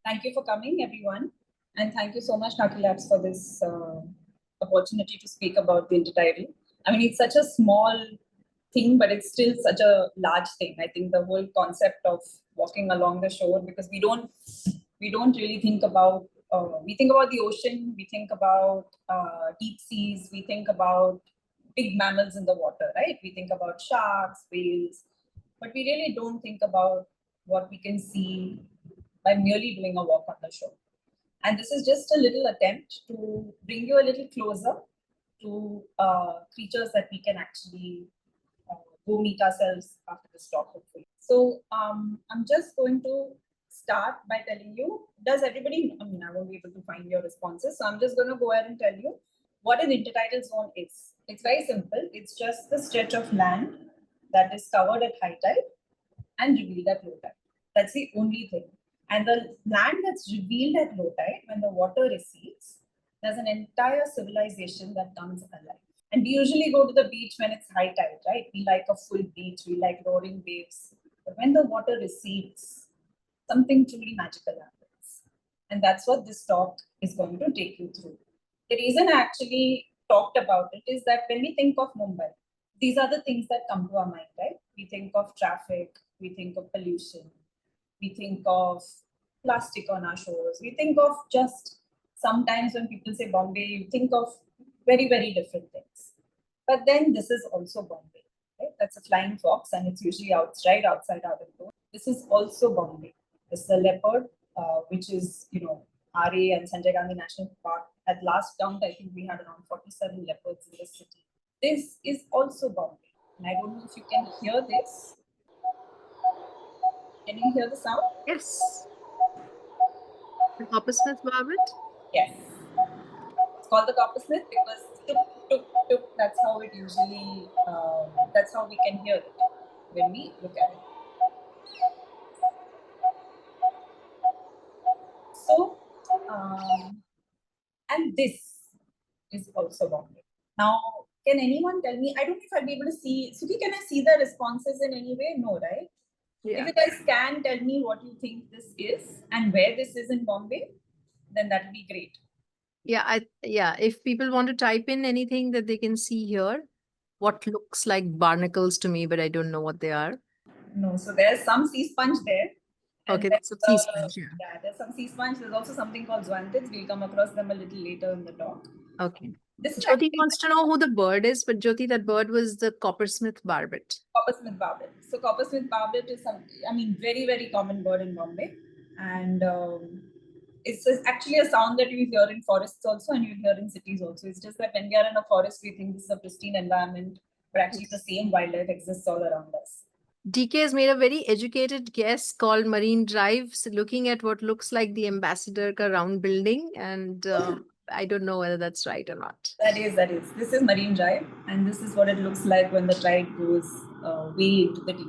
Thank you for coming, everyone. And thank you so much, Khaki Labs, for this opportunity to speak about the intertidal. I mean, it's such a small thing, but it's still such a large thing. I think the whole concept of walking along the shore, because we don't really think about, we think about the ocean, we think about deep seas, we think about big mammals in the water, right? We think about sharks, whales, but we really don't think about what we can see by merely doing a walk on the shore. And this is just a little attempt to bring you a little closer to creatures that we can actually go meet ourselves after this talk, hopefully. So I'm just going to start by telling you, does everybody, I mean, I won't be able to find your responses. So I'm just going to go ahead and tell you what an intertidal zone is. It's very simple. It's just the stretch of land that is covered at high tide and revealed at low tide. That's the only thing. And the land that's revealed at low tide, when the water recedes, there's an entire civilization that comes alive. And we usually go to the beach when it's high tide, right? We like a full beach, we like roaring waves. But when the water recedes, something truly magical happens. And that's what this talk is going to take you through. The reason I actually talked about it is that when we think of Mumbai, these are the things that come to our mind, right? We think of traffic, we think of pollution, we think of plastic on our shores, we think of just sometimes when people say Bombay, you think of very, very different things. But then this is also Bombay, right? That's a flying fox and it's usually outside our window. This is also Bombay. This is a leopard, which is, RA and Sanjay Gandhi National Park. At last count, I think we had around 47 leopards in the city. This is also Bombay. And I don't know if you can hear this. Can you hear the sound? Yes. The coppersmith barbet? Yes. It's called the coppersmith because tuk, tuk, tuk, that's how it usually, that's how we can hear it when we look at it. So, and this is also Bombay. Now, can anyone tell me, I don't know if I'll be able to see, Suki, can I see the responses in any way? No, right? Yeah. If you guys can tell me what you think this is and where this is in Bombay, then that would be great. Yeah, if people want to type in anything that they can see here, what looks like barnacles to me, but I don't know what they are. No, so there's some sea sponge there. Okay, that's a sea sponge. Yeah, there's some sea sponge. There's also something called zoanthids. We'll come across them a little later in the talk. Okay. This is Jyoti wants to know who the bird is, but Jyoti, that bird was the coppersmith barbet. Coppersmith barbet. So coppersmith barbet is very, very common bird in Bombay. And it's actually a sound that you hear in forests also and you hear in cities also. It's just that when we are in a forest, we think this is a pristine environment, but actually the same wildlife exists all around us. DK has made a very educated guess called Marine Drive, looking at what looks like the Ambassador Ka round building. And I don't know whether that's right or not. That is. This is Marine Drive. And this is what it looks like when the tide goes way into the deep.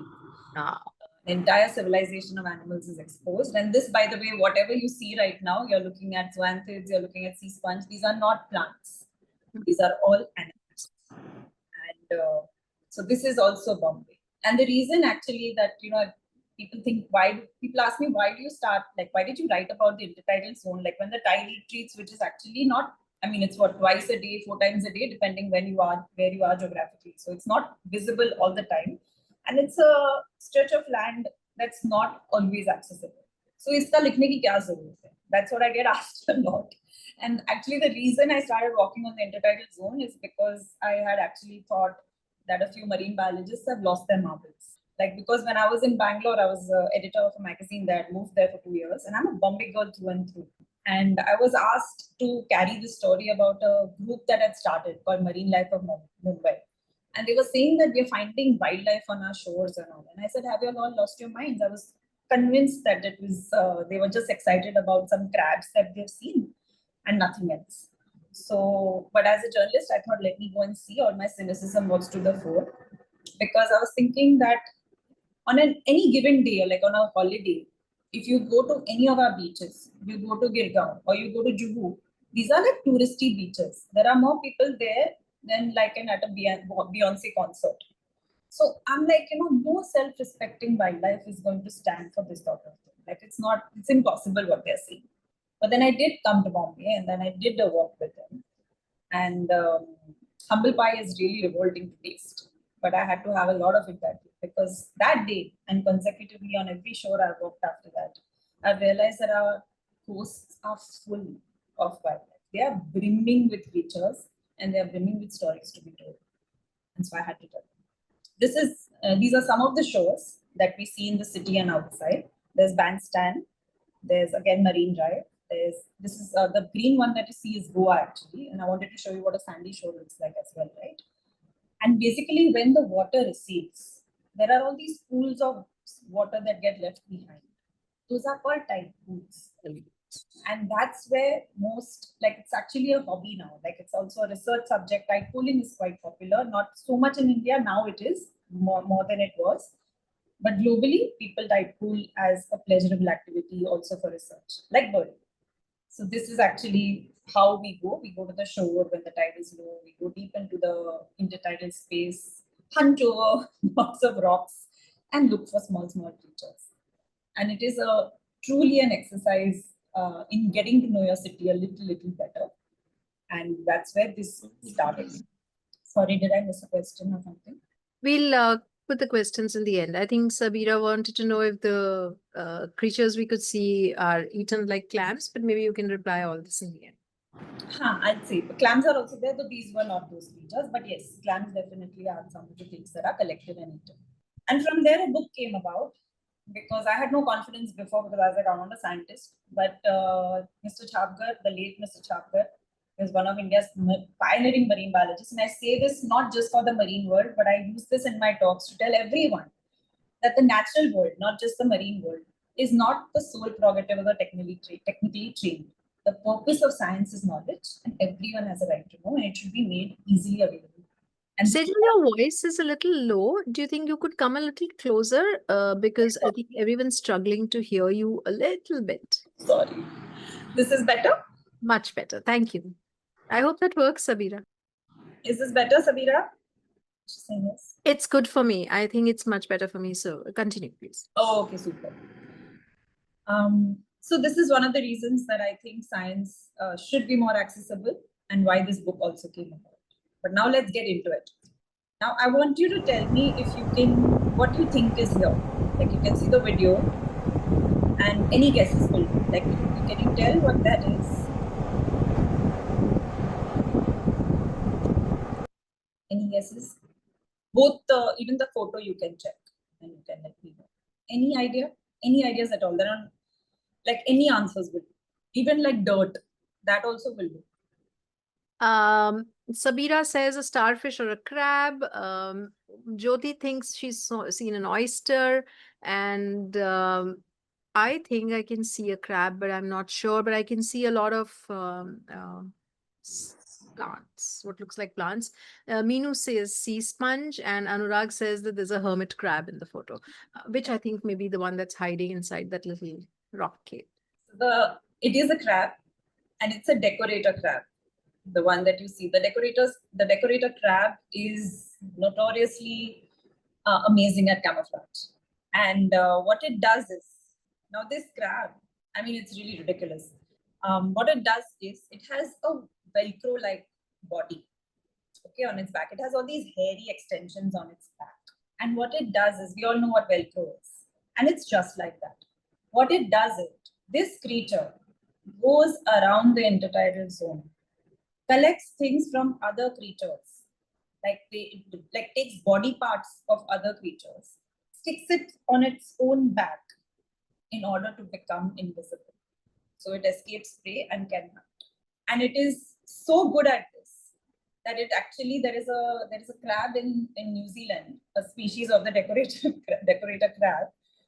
The entire civilization of animals is exposed. And this, by the way, whatever you see right now, you're looking at zoanthids, you're looking at sea sponge. These are not plants. These are all animals. And so this is also Bombay. And the reason actually that, people think, people ask me, why did you write about the intertidal zone? Like when the tide retreats, which is actually not, it's twice a day, 4 times a day, depending where you are geographically. So it's not visible all the time. And it's a stretch of land that's not always accessible. So iska likhne ki kya zarorat hai? That's what I get asked a lot. And actually the reason I started walking on the intertidal zone is because I had actually thought that a few marine biologists have lost their marbles. Like, because when I was in Bangalore, I was editor of a magazine that moved there for 2 years, and I'm a Bombay girl through and through. And I was asked to carry this story about a group that had started called Marine Life of Mumbai. And they were saying that we're finding wildlife on our shores and all. And I said, have you all lost your minds? I was convinced that it was, they were just excited about some crabs that they've seen and nothing else. So, but as a journalist, I thought, let me go and see. All my cynicism was to the fore, because I was thinking that on any given day, like on a holiday, if you go to any of our beaches, you go to Girgaon or you go to Juhu, these are like touristy beaches. There are more people there than like at a Beyonce concert. So I'm like, no self-respecting wildlife is going to stand for this sort of thing. Like it's impossible what they're saying. But then I did come to Bombay and then I did a walk with them. And humble pie is really revolting to taste. But I had to have a lot of it that day because that day and consecutively on every shore I walked after that, I realized that our coasts are full of wildlife. They are brimming with creatures and they are brimming with stories to be told. And so I had to tell them. These are some of the shores that we see in the city and outside. There's Bandstand. There's again Marine Drive. This is the green one that you see is Goa actually, and I wanted to show you what a sandy shore looks like as well, right? And basically, when the water recedes, there are all these pools of water that get left behind. Those are called tide pools. And that's where it's actually a hobby now. Like it's also a research subject. Tide pooling is quite popular, not so much in India. Now it is more than it was. But globally, people tide pool as a pleasurable activity also for research, like birding. So this is actually how we go. We go to the shore when the tide is low. We go deep into the intertidal space, hunt over lots of rocks, and look for small creatures. And it is truly an exercise in getting to know your city a little better. And that's where this started. Sorry, did I miss a question or something? We'll put the questions in the end. I think Sabira wanted to know if the creatures we could see are eaten like clams, but maybe you can reply all this in the end. I'd say clams are also there, but these were not those creatures. But yes, clams definitely are some of the things that are collected and eaten. And from there, a book came about because I had no confidence before because I was like, I'm not a scientist. But Mr. Chapgar, the late Mr. Chapgar, is one of India's pioneering marine biologists. And I say this not just for the marine world, but I use this in my talks to tell everyone that the natural world, not just the marine world, is not the sole prerogative of the technically trained. The purpose of science is knowledge, and everyone has a right to know, and it should be made easily available. And Sejal, your voice is a little low. Do you think you could come a little closer? Because I think everyone's struggling to hear you a little bit. Sorry. This is better? Much better. Thank you. I hope that works, Sabira. Is this better, Sabira? She's saying yes. It's good for me. I think it's much better for me. So continue, please. Oh, okay, super. So this is one of the reasons that I think science should be more accessible and why this book also came about. But now let's get into it. Now I want you to tell me what you think is here. Like you can see the video and any guesses will do. Like can you tell what that is? Any guesses? Both even the photo you can check and you can let me know. Any idea? Any ideas at all? There are like any answers will do. Even like dirt, that also will do. Sabira says a starfish or a crab. Jyoti thinks she's seen an oyster, and I think I can see a crab, but I'm not sure. But I can see a lot of plants, what looks like plants. Meenu says sea sponge, and Anurag says that there's a hermit crab in the photo, which I think may be the one that's hiding inside that little rock cave. It is a crab, and it's a decorator crab. The one that you see, the decorator crab is notoriously amazing at camouflage. And what it does is, now this crab, I mean, it's really ridiculous. What it does is, it has a Velcro-like body, okay, on its back. It has all these hairy extensions on its back. And what it does is, we all know what Velcro is. And it's just like that. What it does is, this creature goes around the intertidal zone, collects things from other creatures, like takes body parts of other creatures, sticks it on its own back in order to become invisible. So it escapes prey and can hunt. And it is so good at this that it actually, there is a crab in New Zealand, a species of the decorator crab,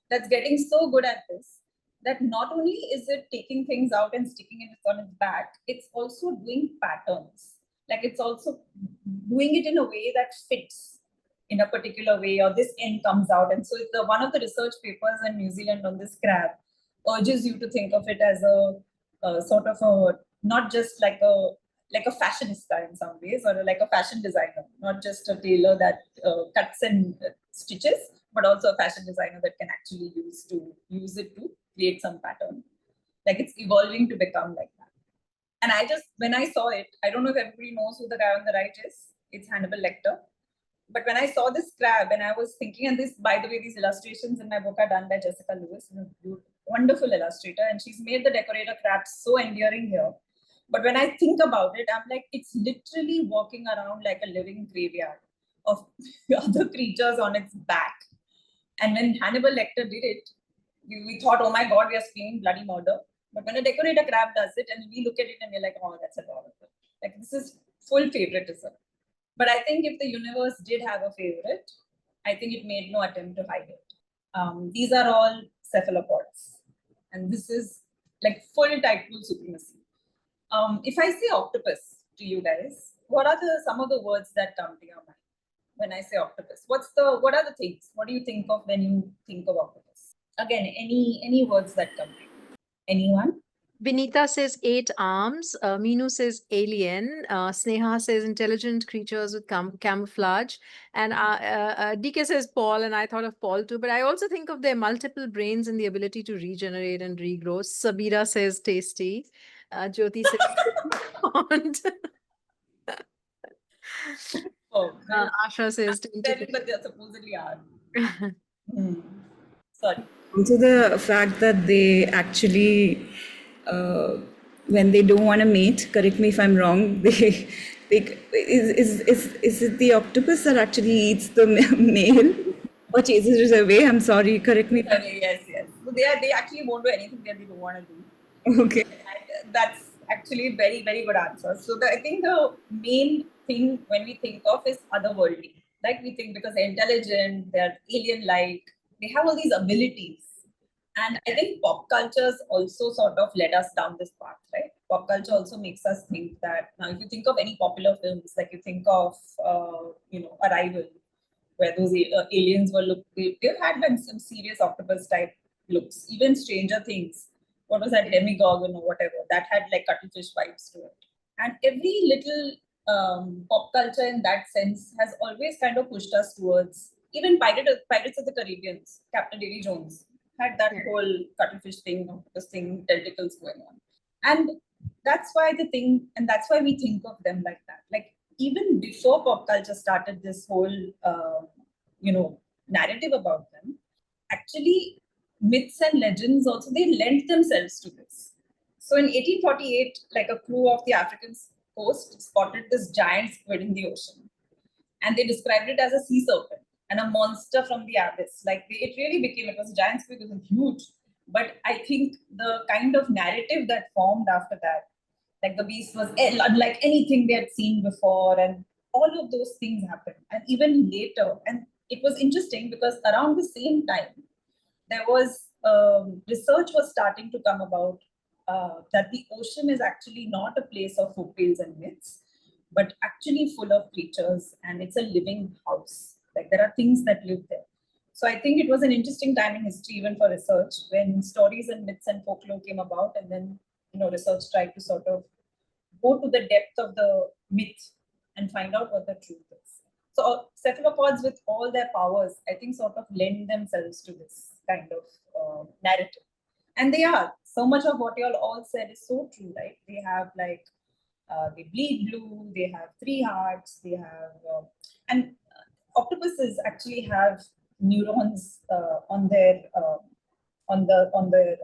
that's getting so good at this that not only is it taking things out and sticking it on its back, it's also doing patterns. Like it's also doing it in a way that fits in a particular way, or this end comes out. And so one of the research papers in New Zealand on this crab urges you to think of it as a sort of a, not just like a fashionista in some ways, or like a fashion designer, not just a tailor that cuts and stitches, but also a fashion designer that can actually use it to create some pattern. Like it's evolving to become like that. And when I saw it, I don't know if everybody knows who the guy on the right is. It's Hannibal Lecter. But when I saw this crab and I was thinking, and this, by the way, these illustrations in my book are done by Jessica Lewis, a wonderful illustrator, and she's made the decorator crab so endearing here. But when I think about it, I'm like, it's literally walking around like a living graveyard of other creatures on its back. And when Hannibal Lecter did it, we thought, oh my God, we are screaming bloody murder. But when a decorator crab does it, and we look at it and we're like, oh, that's adorable. Like, this is full favoritism. But I think if the universe did have a favorite, I think it made no attempt to hide it. These are all cephalopods. And this is like full tidal supremacy. If I say octopus to you guys, what are some of the words that come to your mind when I say octopus? What are the things? What do you think of when you think of octopus? Again, any words that come to you? Anyone? Vinita says 8 arms. Meenu says alien. Sneha says intelligent creatures with camouflage. And DK says Paul, and I thought of Paul too. But I also think of their multiple brains and the ability to regenerate and regrow. Sabira says tasty. Jyoti says pond. Oh, Asha says but they supposedly are. Sorry. Also, the fact that they actually, when they don't want to mate, correct me if I'm wrong, is it the octopus that actually eats the male or chases it away? I'm sorry, correct me. Yes. So they actually won't do anything that they don't want to do. Okay. And that's actually a very, very good answer. So I think the main thing when we think of is otherworldly. Like we think because they're intelligent, they're alien-like, they have all these abilities. And I think pop cultures also sort of led us down this path, right? Pop culture also makes us think that now, if you think of any popular films, like you think of, Arrival, where those aliens were they've had like some serious octopus type looks. Even Stranger Things, what was that, Demigorgon or whatever, that had like cuttlefish vibes to it. And every little pop culture in that sense has always kind of pushed us towards, even Pirates of the Caribbean, Captain Davy Jones had that whole cuttlefish thing, octopus thing, tentacles going on. And that's why that's why we think of them like that. Like even before pop culture started this whole, narrative about them, actually myths and legends also, they lent themselves to this. So in 1848, like a crew of the African coast spotted this giant squid in the ocean. And they described it as a sea serpent and a monster from the abyss. Like it was a giant squid, it was huge. But I think the kind of narrative that formed after that, like the beast was unlike anything they had seen before, and all of those things happened. And even later, and it was interesting because around the same time, there was research was starting to come about that the ocean is actually not a place of folktales and myths, but actually full of creatures, and it's a living house. Like there are things that live there. So I think it was an interesting time in history, even for research, when stories and myths and folklore came about, and then research tried to sort of go to the depth of the myth and find out what the truth is. So cephalopods, with all their powers, I think sort of lend themselves to this kind of narrative. And they are. So much of what you all said is so true, right? They have like, they bleed blue, they have 3 hearts, they have, and octopuses actually have neurons on their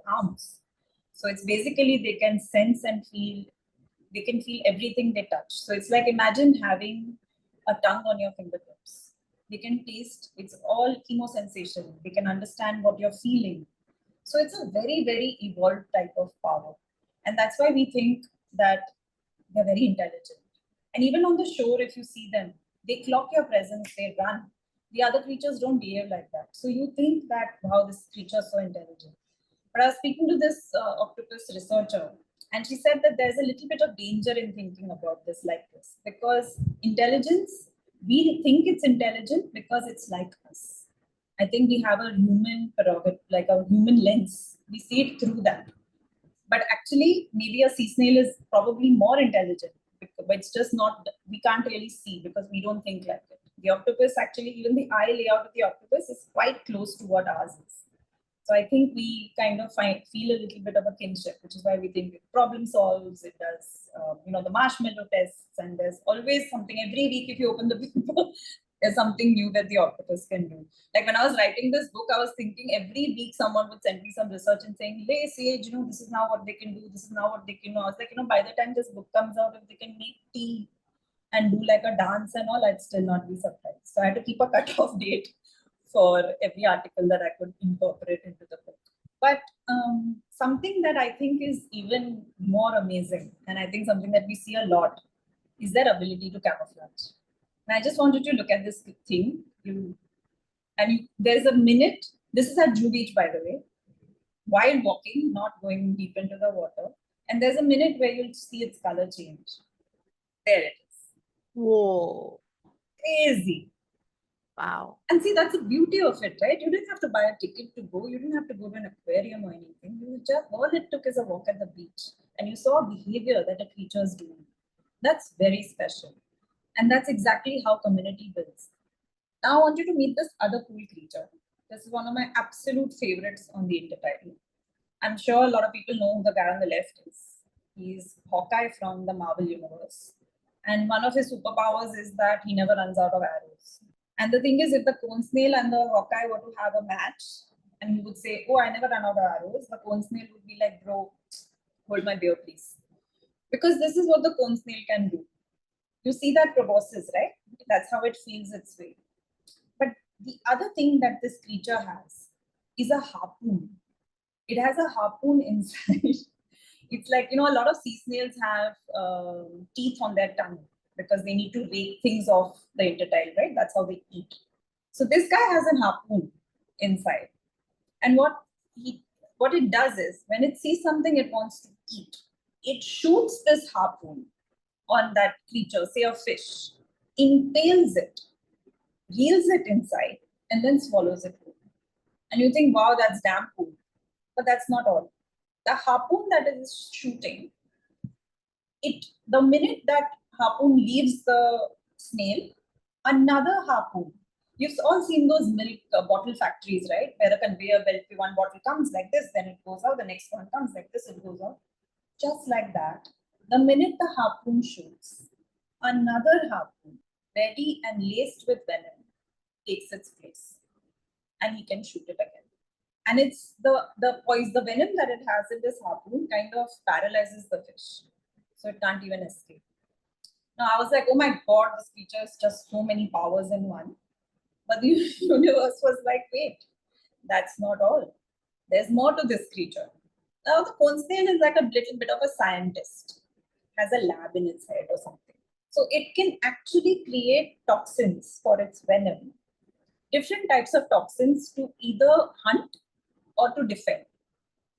arms. So it's basically they can sense and feel, they can feel everything they touch. So it's like, imagine having a tongue on your fingertips. They can taste, it's all chemosensation. They can understand what you're feeling. So it's a very, very evolved type of power. And that's why we think that they're very intelligent. And even on the shore, if you see them, they clock your presence, they run. The other creatures don't behave like that. So you think that, wow, this creature is so intelligent. But I was speaking to this octopus researcher, and she said that there's a little bit of danger in thinking about this like this, because intelligence, we think it's intelligent because it's like us. I think we have a human prerogative, like a human lens. We see it through that. But actually, maybe a sea snail is probably more intelligent, but it's just not, we can't really see because we don't think like it. The octopus, actually, even the eye layout of the octopus is quite close to what ours is. So I think we kind of feel a little bit of a kinship, which is why we think it problem solves. It does, the marshmallow tests, and there's always something every week. If you open the paper, there's something new that the octopus can do. Like when I was writing this book, I was thinking every week someone would send me some research and saying, "Hey, Sage, this is now what they can do. This is now what they can do." I was like, by the time this book comes out, if they can make tea and do like a dance and all, I'd still not be surprised. So I had to keep a cutoff date for every article that I could incorporate into the book. But something that I think is even more amazing, and I think something that we see a lot, is their ability to camouflage. And I just wanted to look at this thing. There's a minute, this is at Drew Beach, by the way, while walking, not going deep into the water. And there's a minute where you'll see its color change. There it is. Whoa. Crazy. Wow. And see, that's the beauty of it, right? You didn't have to buy a ticket to go. You didn't have to go to an aquarium or anything. All it took is a walk at the beach. And you saw behavior that a creature is doing. That's very special. And that's exactly how community builds. Now I want you to meet this other cool creature. This is one of my absolute favorites on the intertidal. I'm sure a lot of people know who the guy on the left is. He's Hawkeye from the Marvel Universe. And one of his superpowers is that he never runs out of arrows. And the thing is, if the cone snail and the Hawkeye were to have a match, and he would say, "Oh, I never run out of arrows," the cone snail would be like, "Bro, hold my beer, please." Because this is what the cone snail can do. You see that proboscis, right? That's how it feels its way. But the other thing that this creature has is a harpoon. It has a harpoon inside. It's like, a lot of sea snails have teeth on their tongue because they need to rake things off the intertidal, right? That's how they eat. So this guy has a harpoon inside. And what it does is, when it sees something it wants to eat, it shoots this harpoon on that creature, say a fish, impales it, reels it inside, and then swallows it whole. And you think, wow, that's damn cool. But that's not all. The harpoon that it is shooting, the minute that harpoon leaves the snail, another harpoon. You've all seen those milk bottle factories, right? Where the conveyor belt, one bottle comes like this, then it goes out, the next one comes like this, it goes out. Just like that, the minute the harpoon shoots, another harpoon, ready and laced with venom, takes its place. And he can shoot it again. And it's the venom that it has in this harpoon kind of paralyzes the fish. So it can't even escape. Now I was like, oh my God, this creature is just so many powers in one. But the universe was like, wait, that's not all. There's more to this creature. Now the cone snail is like a little bit of a scientist, has a lab in its head or something. So it can actually create toxins for its venom, different types of toxins to either hunt or to defend.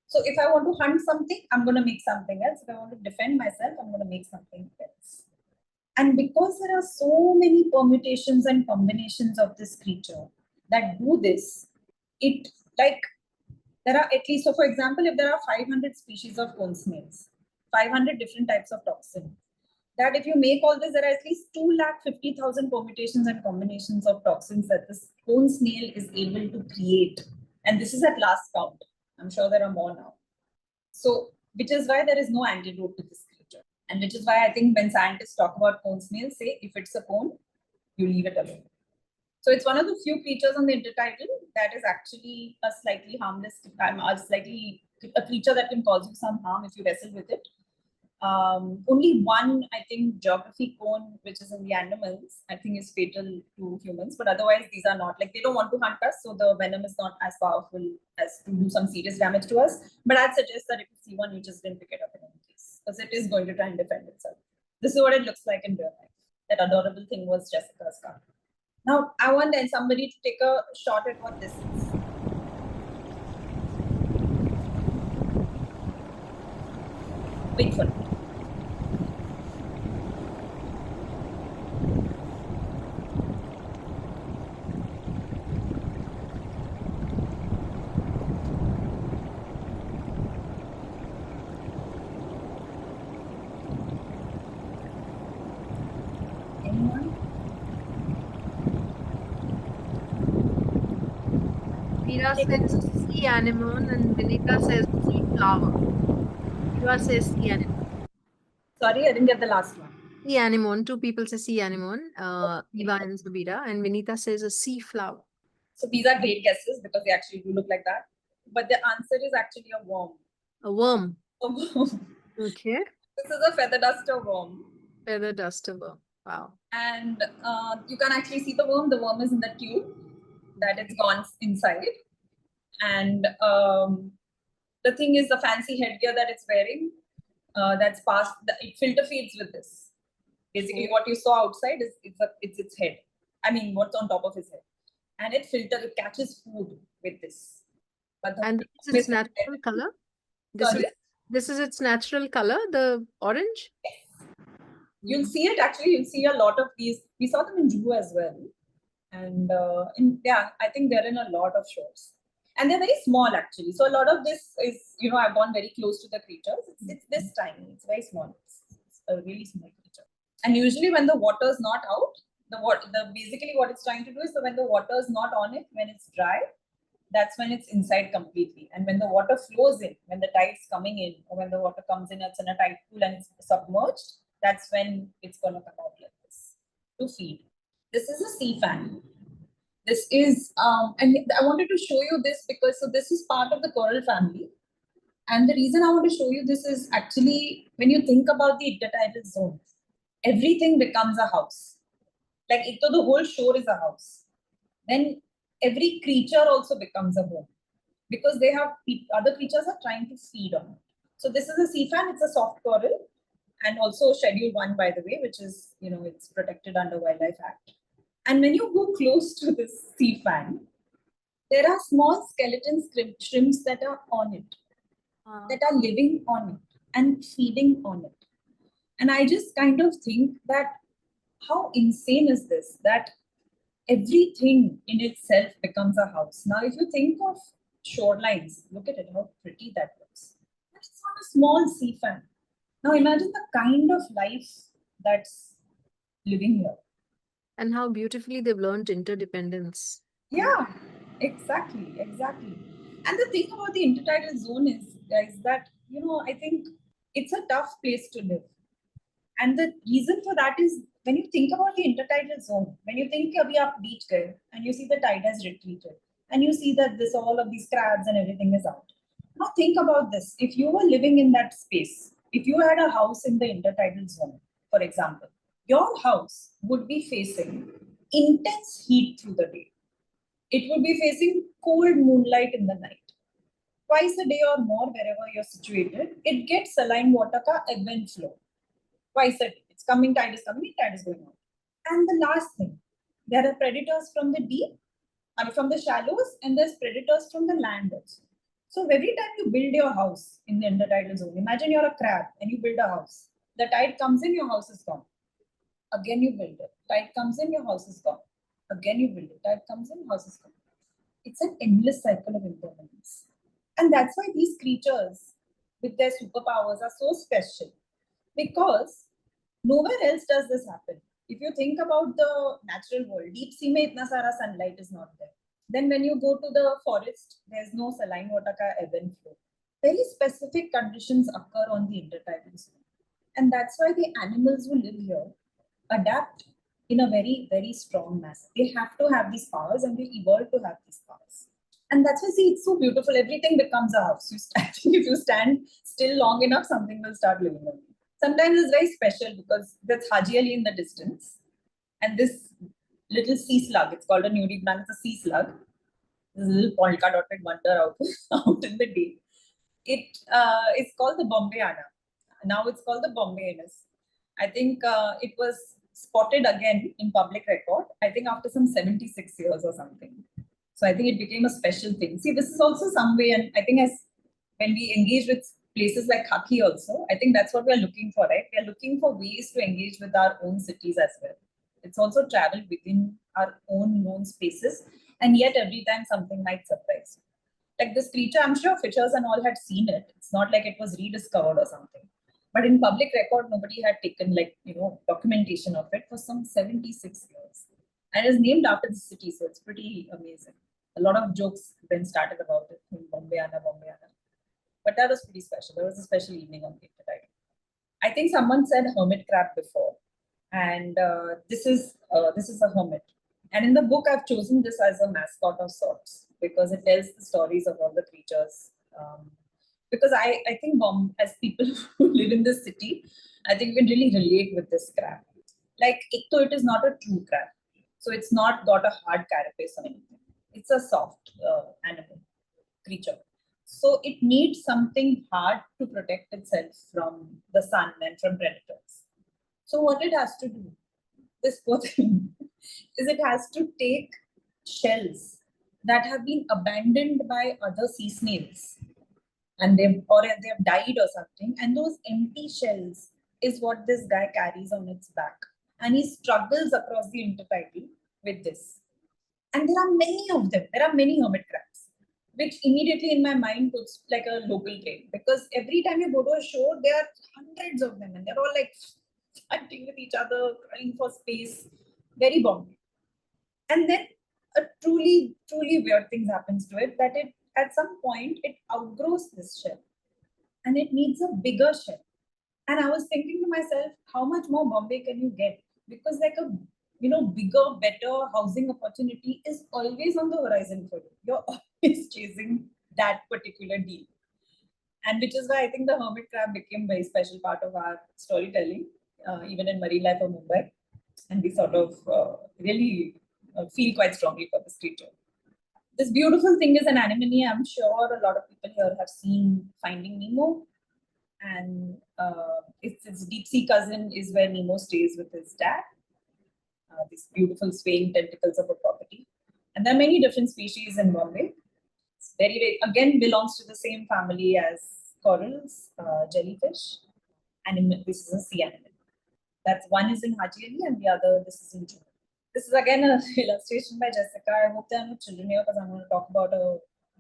So if I want to hunt something, I'm going to make something else. If I want to defend myself, I'm going to make something else. And because there are so many permutations and combinations of this creature that do this, there are at least, so for example, if there are 500 species of cone snails, 500 different types of toxin, that if you make all this, there are at least 250,000 permutations and combinations of toxins that this cone snail is able to create. And this is at last count. I'm sure there are more now. So, which is why there is no antidote to this creature. And which is why I think when scientists talk about cone snails, say, if it's a cone, you leave it alone. So it's one of the few creatures on the intertidal that is actually a slightly harmless, a creature that can cause you some harm if you wrestle with it. Only one, I think, geography cone, which is in the Andamans, I think is fatal to humans. But otherwise, these are not, they don't want to hunt us. So the venom is not as powerful as to do some serious damage to us. But I'd suggest that if you see one, you just didn't pick it up in any case, because it is going to try and defend itself. This is what it looks like in real life. That adorable thing was Jessica's car. Now, I want somebody to take a shot at what this is. Wait for it. Anyone? Veera says sea anemone and Vinita says sea flower. Veera says sea anemone. Sorry, I didn't get the last one. Sea anemone. Two people say sea anemone. Eva and Veera, and Vinita says a sea flower. So these are great guesses because they actually do look like that. But the answer is actually a worm. A worm. A worm. Okay. This is a feather duster worm. Feather duster worm. Wow. And you can actually see the worm. The worm is in the tube that it's gone inside. And the thing is, the fancy headgear that it's wearing, that's past, it filter feeds with this. Basically, what you saw outside is it's its head. I mean, what's on top of his head. And it catches food with this. But And this is its natural color? This is its natural color, the orange? Yes. You'll see it actually, you'll see a lot of these. We saw them in zoo as well. And yeah, I think they're in a lot of shows. And they're very small actually. So a lot of this is, you know, I've gone very close to the creatures. It's this tiny, it's very small. It's a really small creature. And usually when the water is not out, basically what it's trying to do is that when the water is not on it, when it's dry, that's when it's inside completely. And when the water flows in, when the tide's coming in, or when the water comes in, it's in a tide pool and it's submerged, that's when it's going to come out like this to feed. This is a sea fan. This is, and I wanted to show you this because, so this is part of the coral family. And the reason I want to show you this is actually, when you think about the intertidal zone, everything becomes a house. Like, the whole shore is a house. Then every creature also becomes a home because they have other creatures are trying to feed on it. So this is a sea fan. It's a soft coral and also Schedule 1, by the way, which is, you know, it's protected under Wildlife Act. And when you go close to this sea fan, there are small skeleton shrimps that are on it, that are living on it and feeding on it. And I just kind of think that how insane is this, that everything in itself becomes a house. Now, if you think of shorelines, look at it, how pretty that looks. And it's not a small sea fan. Now, imagine the kind of life that's living here. And how beautifully they've learned interdependence. Yeah, exactly. And the thing about the intertidal zone is, guys, that, you know, I think it's a tough place to live. And the reason for that is when you think about the intertidal zone, when you think we are beach guy and you see the tide has retreated and you see that all of these crabs and everything is out. Now think about this. If you were living in that space, if you had a house in the intertidal zone, for example, your house would be facing intense heat through the day. It would be facing cold moonlight in the night. Twice a day or more, wherever you're situated, it gets saline water ka ebb and flow. Twice a day. It's coming, tide is coming, tide is going out. And the last thing, there are predators from the deep, from the shallows, and there's predators from the land also. So every time you build your house in the intertidal zone, imagine you're a crab and you build a house. The tide comes in, your house is gone. Again you build it. Tide comes in, your house is gone. Again you build it. Tide comes in, house is gone. It's an endless cycle of impermanence. And that's why these creatures with their superpowers are so special. Because nowhere else does this happen. If you think about the natural world, deep sea mein itna sara sunlight is not there. Then when you go to the forest, there's no saline water ka ebb and flow. Very specific conditions occur on the intertidal zone. And that's why the animals who live here adapt in a very, very strong manner. They have to have these powers and they evolve to have these powers. And that's why, see, it's so beautiful. Everything becomes a house. If you stand still long enough, something will start living on you. Sometimes it's very special because there's Haji Ali in the distance. And this little sea slug, it's called a nudibranch, it's a sea slug. This little polka dotted wonder out in the day. It's called the Bombayana. Now it's called the Bombayanus. I think it was spotted again in public record, I think after some 76 years or something. So I think it became a special thing. See, this is also some way, and I think when we engage with places like Khaki also, I think that's what we're looking for, right? We're looking for ways to engage with our own cities as well. It's also travel within our own known spaces, and yet every time something might surprise you. Like this creature, I'm sure fishers and all had seen it. It's not like it was rediscovered or something. But in public record, nobody had taken documentation of it for some 76 years. And it's named after the city, so it's pretty amazing. A lot of jokes then started about it, Bombay Ana, Bombay Ana. But that was pretty special. There was a special evening on the intertidal. I think someone said hermit crab before, and this is a hermit. And in the book, I've chosen this as a mascot of sorts because it tells the stories of all the creatures. Because I think as people who live in this city, I think we can really relate with this crab. Like, it is not a true crab. So it's not got a hard carapace or anything. It's a soft animal, creature. So it needs something hard to protect itself from the sun and from predators. So what it has to do, this poor thing, is it has to take shells that have been abandoned by other sea snails and they've died or something, and those empty shells is what this guy carries on its back, and he struggles across the intertidal with this. And there are many of them. There are many hermit crabs, which immediately in my mind puts like a local train, because every time you go to a shore, there are hundreds of them and they're all like fighting with each other, crying for space, very Bombay. And then a truly weird thing happens to it, that it at some point it outgrows this shell and it needs a bigger shell. And I was thinking to myself, how much more Bombay can you get? Because like a bigger, better housing opportunity is always on the horizon for you. You're always chasing that particular deal. And which is why I think the hermit crab became a very special part of our storytelling, even in marine life of Mumbai. And we sort of really feel quite strongly for this creature. This beautiful thing is an anemone. I'm sure a lot of people here have seen Finding Nemo. And its deep sea cousin is where Nemo stays with his dad. These beautiful swaying tentacles of a property. And there are many different species in Bombay. It's very, again, belongs to the same family as corals, jellyfish, and this is a sea animal. That's one is in Haji Ali and the other, this is in June. This is again an illustration by Jessica. I hope there are no children here because I'm going to talk about a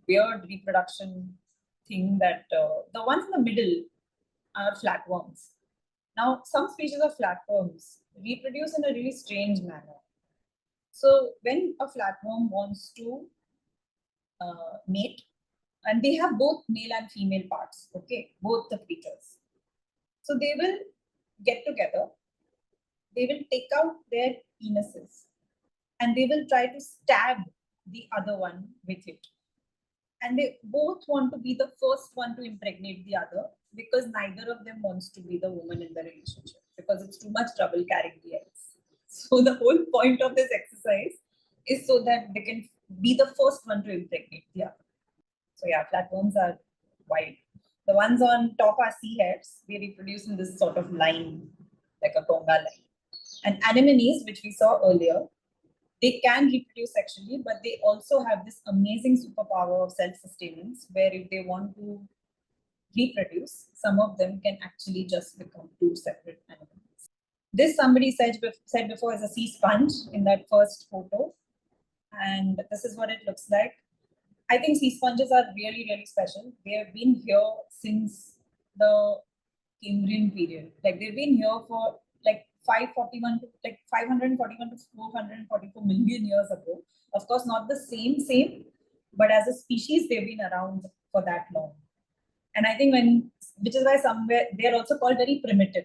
weird reproduction thing that the ones in the middle are flatworms. Now, some species of flatworms reproduce in a really strange manner. So when a flatworm wants to mate, and they have both male and female parts, okay, both the creatures. So they will get together, they will take out their penises, and they will try to stab the other one with it. And they both want to be the first one to impregnate the other, because neither of them wants to be the woman in the relationship, because it's too much trouble carrying the eggs. So the whole point of this exercise is so that they can be the first one to impregnate the other. So yeah, flatworms are wild. The ones on top are sea hares. They reproduce in this sort of line, like a conga line. And anemones, which we saw earlier, they can reproduce sexually, but they also have this amazing superpower of self-sustenance, where if they want to reproduce, some of them can actually just become two separate animals. This somebody said before is a sea sponge in that first photo. And this is what it looks like. I think sea sponges are really, really special. They have been here since the Cambrian period. Like they've been here for like 541 to 444 million years ago. Of course, not the same, but as a species, they've been around for that long. And I think which is why somewhere they're also called very primitive.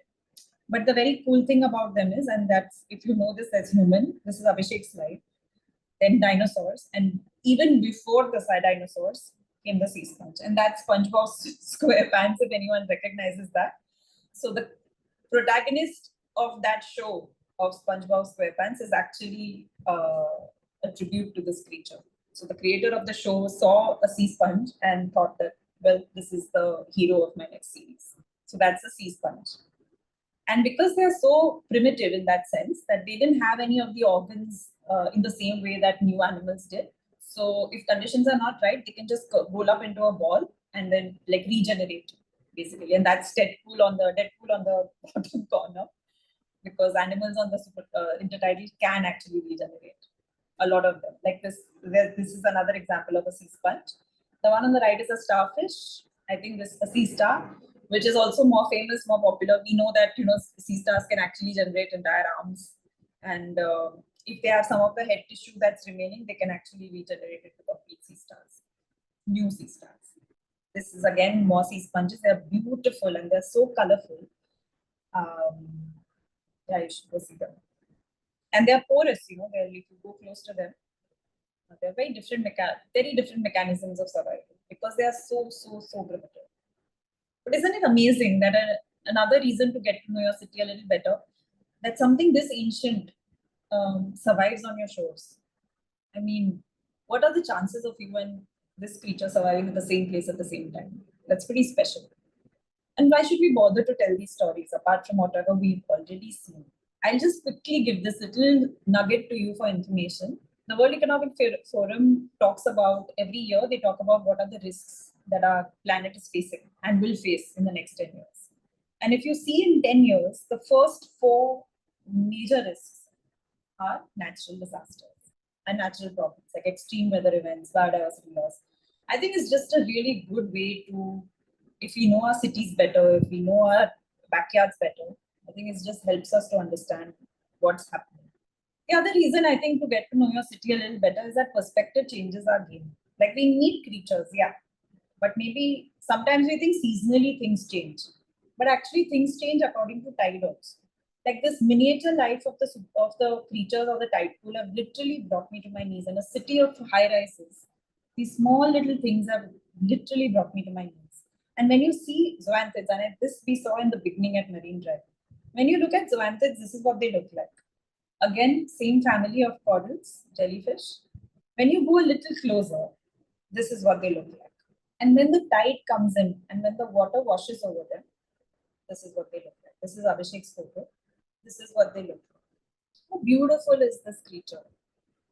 But the very cool thing about them is, and that's, if you know this as human, this is Abhishek's slide, then dinosaurs, and even before the dinosaurs came the sea sponge, and that's SpongeBob SquarePants, if anyone recognizes that. So the protagonist of that show of SpongeBob SquarePants is actually a tribute to this creature. So the creator of the show saw a sea sponge and thought that, well, this is the hero of my next series. So that's a sea sponge. And because they're so primitive in that sense, that they didn't have any of the organs in the same way that new animals did. So if conditions are not right, they can just roll up into a ball and then like regenerate, basically. And that's Deadpool on the bottom corner, because animals on the intertidal can actually regenerate. A lot of them. Like this is another example of a sea sponge. The one on the right is a starfish. I think this is a sea star, which is also more famous, more popular. We know that sea stars can actually generate entire arms, and if they have some of the head tissue that's remaining, they can actually regenerate it with a complete sea stars, new sea stars. This is again more sea sponges. They're beautiful and they're so colorful. Yeah, you should go see them. And they're porous, if you go close to them, they're very different mechanisms of survival because they are so primitive. But isn't it amazing that another reason to get to know your city a little better, that something this ancient survives on your shores? I mean, what are the chances of you and this creature surviving in the same place at the same time? That's pretty special. And why should we bother to tell these stories apart from whatever we've already seen? I'll just quickly give this little nugget to you for information. The World Economic Forum talks about every year, they talk about what are the risks that our planet is facing and will face in the next 10 years. And if you see in 10 years, the first 4 major risks are natural disasters and natural problems like extreme weather events, biodiversity loss. I think it's just a really good way to, if we know our cities better, if we know our backyards better, I think it just helps us to understand what's happening. The other reason I think to get to know your city a little better is that perspective changes our game. Like we meet creatures, yeah, but maybe sometimes we think seasonally things change, but actually things change according to tide also. Like this miniature life of the creatures of the tide pool have literally brought me to my knees. In a city of high rises, these small little things have literally brought me to my knees. And when you see zoanthids, and this we saw in the beginning at Marine Drive, when you look at zoanthids, this is what they look like. Again, same family of corals, jellyfish. When you go a little closer, this is what they look like. And when the tide comes in and when the water washes over them, this is what they look like. This is Abhishek's photo. This is what they look like. How beautiful is this creature?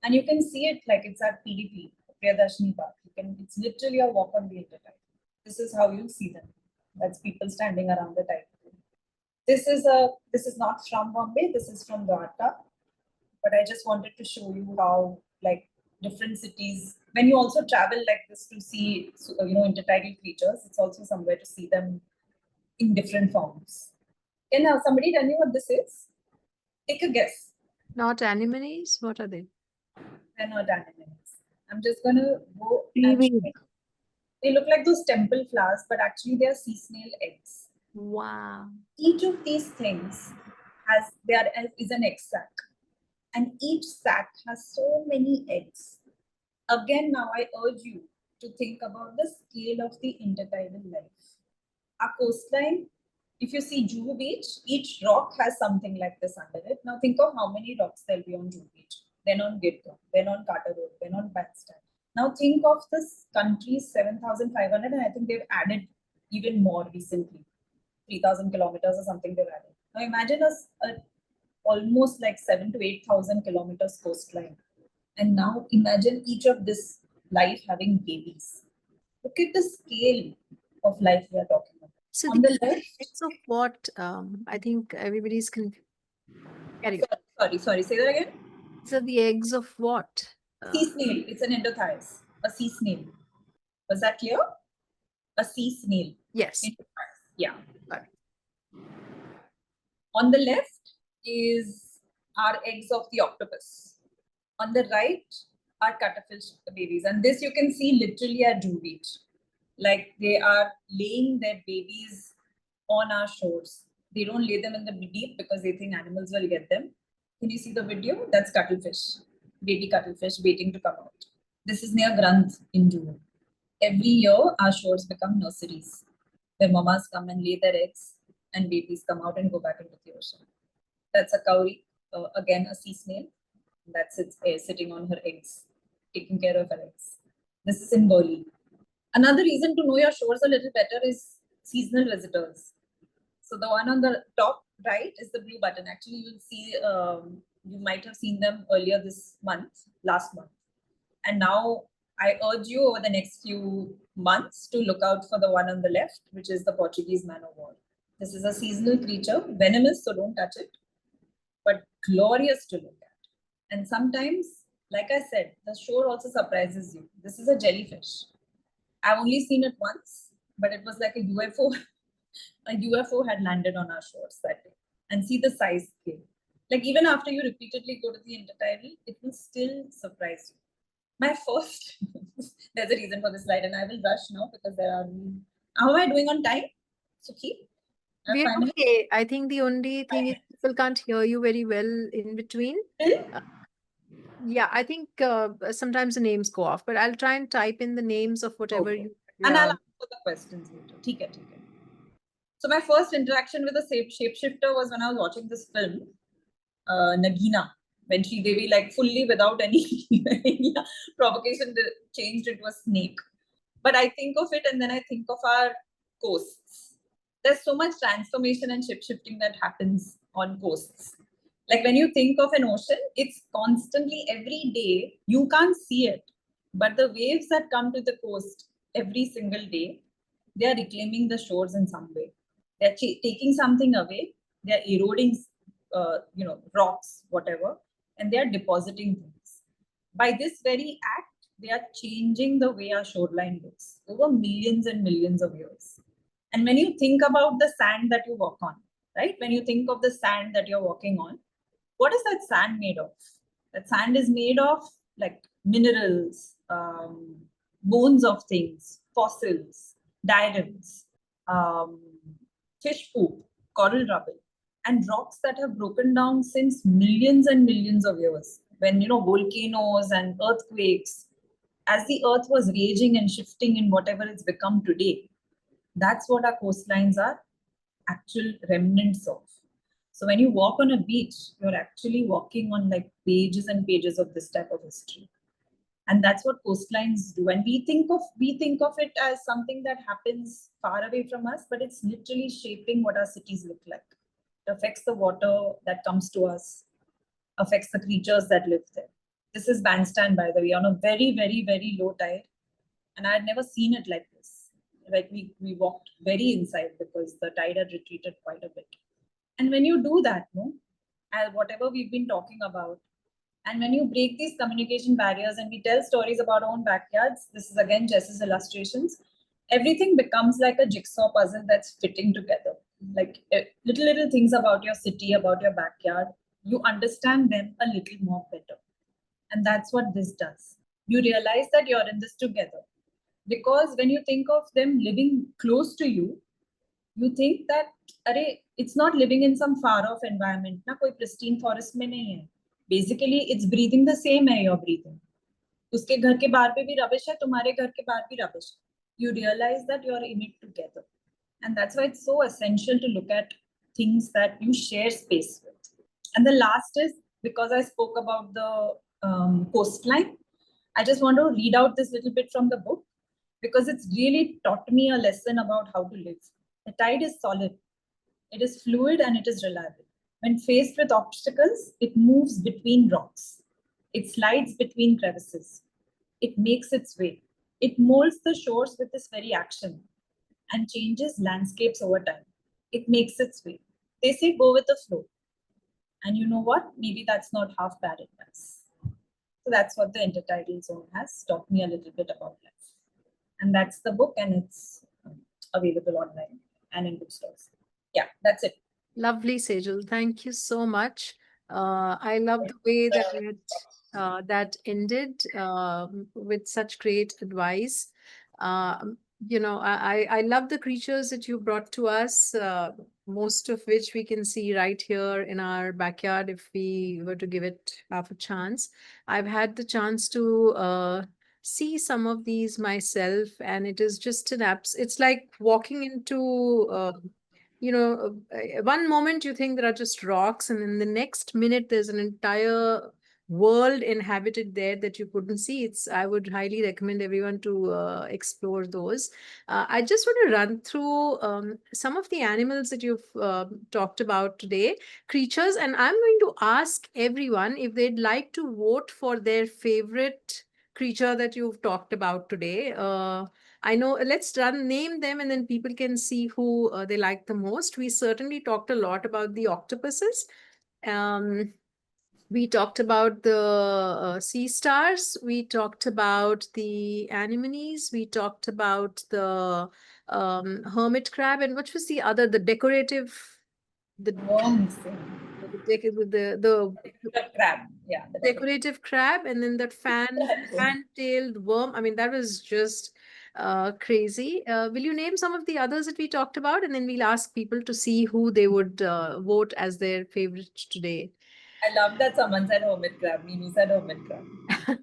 And you can see it like it's at PDP, Priyadarshini Park. It's literally a walk on the intertidal. This is how you see them. That's people standing around the tide pool. This is not from Bombay. This is from Dwarka. But I just wanted to show you how like different cities, when you also travel like this to see, intertidal creatures, it's also somewhere to see them in different forms. Can somebody tell me what this is? Take a guess. Not anemones? What are they? They're not anemones. I'm just going to go. Seaweed. They look like those temple flowers, but actually they are sea snail eggs. Wow. Each of these things is an egg sac. And each sac has so many eggs. Again, now I urge you to think about the scale of the intertidal life. Our coastline, if you see Juhu Beach, each rock has something like this under it. Now think of how many rocks there'll be on Juhu Beach, then on Gidgam, then on Carter Road, then on Bandstand. Now think of this country's 7,500, and I think they've added even more recently, 3,000 kilometers or something they've added. Now imagine a almost like 7,000 to 8,000 kilometers coastline. And now imagine each of this life having babies. Look at the scale of life we are talking about. So On the left, eggs of what? I think everybody's confused. sorry, say that again. So the eggs of what? Sea snail. It's an endothias. A sea snail. Was that clear? A sea snail. Yes. Yeah. Got it. On the left is our eggs of the octopus. On the right are cuttlefish babies. And this you can see literally at Juhu Beach. Like they are laying their babies on our shores. They don't lay them in the deep because they think animals will get them. Can you see the video? That's cuttlefish, baby cuttlefish waiting to come out. This is near Granth in Juhu. Every year, our shores become nurseries where mamas come and lay their eggs and babies come out and go back into the ocean. That's a cowrie, again a sea snail. That's sitting on her eggs, taking care of her eggs. This is in Burli. Another reason to know your shores a little better is seasonal visitors. So the one on the top right is the blue button. Actually, you will see, you might have seen them earlier this month, last month. And now I urge you over the next few months to look out for the one on the left, which is the Portuguese man o' war. This is a seasonal creature, venomous, so don't touch it, but glorious to look at. And sometimes, like I said, the shore also surprises you. This is a jellyfish. I've only seen it once, but it was like a UFO. A UFO had landed on our shores that day. And see the size scale. Like even after you repeatedly go to the intertidal, it will still surprise you. My first, there's a reason for this slide, and I will rush now because there are. How am I doing on time, Sukhi? We're 5 minutes. okay. I think the only thing is people can't hear you very well in between. Still? Yeah, I think sometimes the names go off, but I'll try and type in the names of whatever Okay. you. And I'll answer the questions later. ठीक है. So my first interaction with a shapeshifter was when I was watching this film, Nagina, when Sri Devi, like fully without any, any provocation, changed into a snake. But I think of it and then I think of our coasts. There's so much transformation and shifting that happens on coasts. Like when you think of an ocean, it's constantly every day, you can't see it. But the waves that come to the coast every single day, they are reclaiming the shores in some way. They're taking something away, they're eroding, rocks, whatever, and they're depositing things. By this very act, they are changing the way our shoreline looks over millions and millions of years. And when you think about the sand that you walk on, right? When you think of the sand that you're walking on, what is that sand made of? That sand is made of like minerals, bones of things, fossils, diadems, fish poop, coral rubble, and rocks that have broken down since millions and millions of years. When volcanoes and earthquakes, as the earth was raging and shifting in whatever it's become today, that's what our coastlines are actual remnants of. So when you walk on a beach, you're actually walking on like pages and pages of this type of history. And that's what coastlines do. And we think of it as something that happens far away from us, but it's literally shaping what our cities look like. It affects the water that comes to us, affects the creatures that live there. This is Bandstand, by the way, on a very, very, very low tide. And I had never seen it like this. Like we walked very inside because the tide had retreated quite a bit. And when you do that, whatever we've been talking about, and when you break these communication barriers and we tell stories about our own backyards, this is again Jess's illustrations, everything becomes like a jigsaw puzzle that's fitting together. Like little things about your city, about your backyard, you understand them a little more better. And that's what this does. You realize that you're in this together. Because when you think of them living close to you, you think that it's not living in some far off environment. Na koi pristine forest mein nahi hai. Basically, it's breathing the same air you're breathing. Uske ghar ke bahar pe bhi rubbish hai, tumhare ghar ke bahar bhi rubbish. You realize that you're in it together. And that's why it's so essential to look at things that you share space with. And the last is, because I spoke about the coastline, I just want to read out this little bit from the book because it's really taught me a lesson about how to live. The tide is solid, it is fluid, and it is reliable. When faced with obstacles, it moves between rocks. It slides between crevices. It makes its way. It molds the shores with this very action and changes landscapes over time. It makes its way. They say go with the flow. And you know what? Maybe that's not half bad advice. So that's what the intertidal zone has taught me a little bit about life. And that's the book, and it's available online and in bookstores. Yeah, that's it. Lovely, Sejal. Thank you so much. I love the way that ended with such great advice. I love the creatures that you brought to us, most of which we can see right here in our backyard if we were to give it half a chance. I've had the chance to see some of these myself, and it is just it's like walking into one moment you think there are just rocks, and in the next minute there's an entire world inhabited there that you couldn't see. I would highly recommend everyone to explore those. I just want to run through some of the animals that you've talked about today, creatures, and I'm going to ask everyone if they'd like to vote for their favorite creature that you've talked about today. I know, let's name them, and then people can see who they like the most. We certainly talked a lot about the octopuses. We talked about the sea stars. We talked about the anemones. We talked about the hermit crab. And what was the other, the decorative? Worms. with the The crab. Yeah. The decorative crab, and then that fan-tailed worm. I mean, that was just crazy. Will you name some of the others that we talked about, and then we'll ask people to see who they would vote as their favorite today. I love that someone said hermit crab. Minu said hermit crab.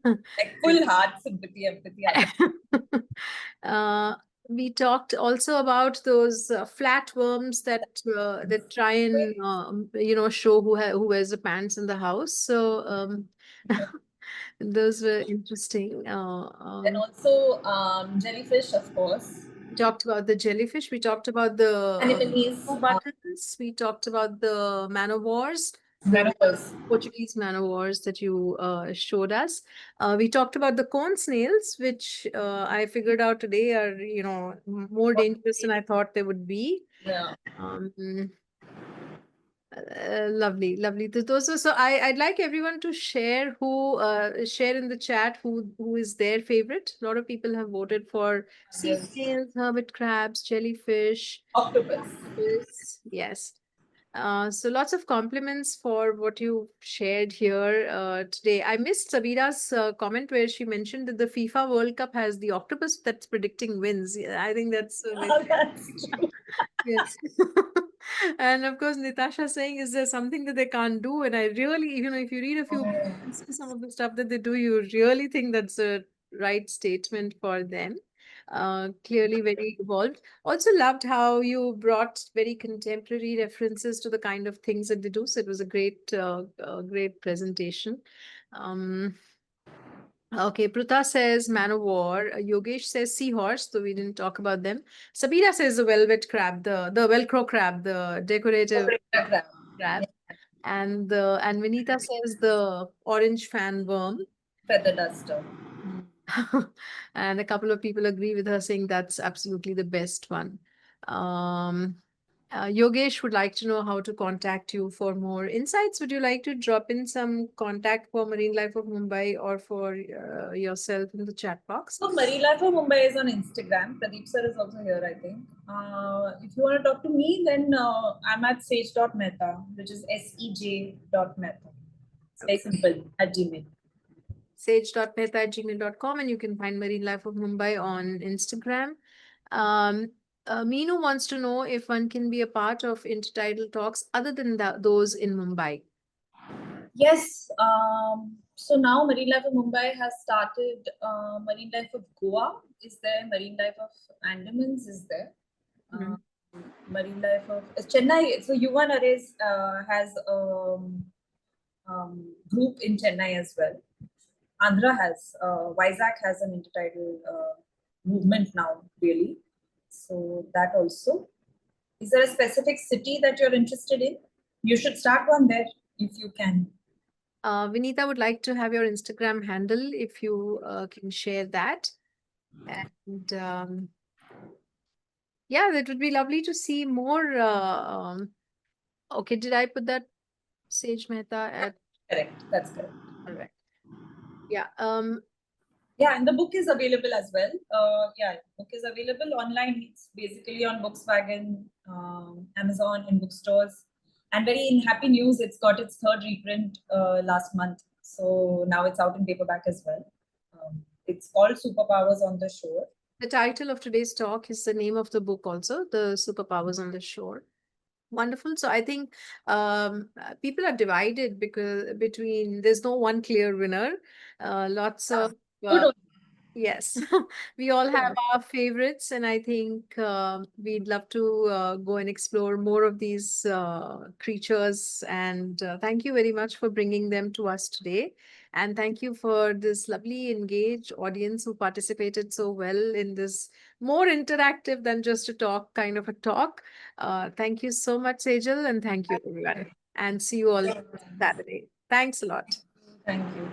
Like full heart sympathy, empathy. We talked also about those flat worms that try and show who wears the pants in the house. So those were interesting. And also jellyfish, of course. We talked about the jellyfish. We talked about the Anemones. buttons. We talked about the man o' wars. Manowars. Portuguese man o' wars that you showed us. We talked about the cone snails, which I figured out today are, more dangerous than I thought they would be. Yeah. Lovely, lovely. Those are, so I'd like everyone to share share in the chat who is their favorite. A lot of people have voted for sea Yes. snails, hermit crabs, jellyfish, Octopus. Yes. So lots of compliments for what you shared here today. I missed Sabira's comment where she mentioned that the FIFA World Cup has the octopus that's predicting wins. Yeah, I think that's Oh, that's true. yes. And of course, Nitasha saying, is there something that they can't do? And I really, if you read a few books and see some of the stuff that they do, you really think that's a right statement for them. Clearly very evolved. Also loved how you brought very contemporary references to the kind of things that they do. So it was a great presentation. Okay, Pruta says man of war. Yogesh says seahorse, so we didn't talk about them. Sabira says the velvet crab, the Velcro crab, the decorative crab. Yeah. And Vinita says the orange fan worm. Feather duster. And a couple of people agree with her saying that's absolutely the best one. Yogesh would like to know how to contact you for more insights. Would you like to drop in some contact for Marine Life of Mumbai or for yourself in the chat box? So Marine Life of Mumbai is on Instagram. Pradeep sir is also here, I think. If you want to talk to me, then I'm at sej.mehta, which is sej.mehta. It's very simple, at Gmail. Sage.mehta@gmail.com, and you can find Marine Life of Mumbai on Instagram. Meenu wants to know if one can be a part of intertidal talks other than those in Mumbai. Yes. So now Marine Life of Mumbai has started. Marine Life of Goa is there. Marine Life of Andamans is there. Marine Life of Chennai. So Yuvan Arrays has a group in Chennai as well. Andhra has, Vizag has an intertidal movement now, really. So that also. Is there a specific city that you're interested in? You should start one there if you can. Vinita would like to have your Instagram handle if you can share that. And yeah, that would be lovely to see more. Okay, did I put that Sage Mehta at? Correct, that's correct. All right. Yeah. Yeah, and the book is available as well. Yeah, book is available online. It's basically on Volkswagen, Amazon, and bookstores. And very in happy news, it's got its third reprint last month. So now it's out in paperback as well. It's called Superpowers on the Shore. The title of today's talk is the name of the book also, The Superpowers on the Shore. Wonderful. So I think people are divided between there's no one clear winner. Lots of yes, we all have our favorites, and I think we'd love to go and explore more of these creatures. And thank you very much for bringing them to us today. And thank you for this lovely engaged audience who participated so well in this more interactive than just a talk kind of a talk. Thank you so much, Sejal, and thank you everyone. And see you all Saturday. Thanks a lot. Thank you.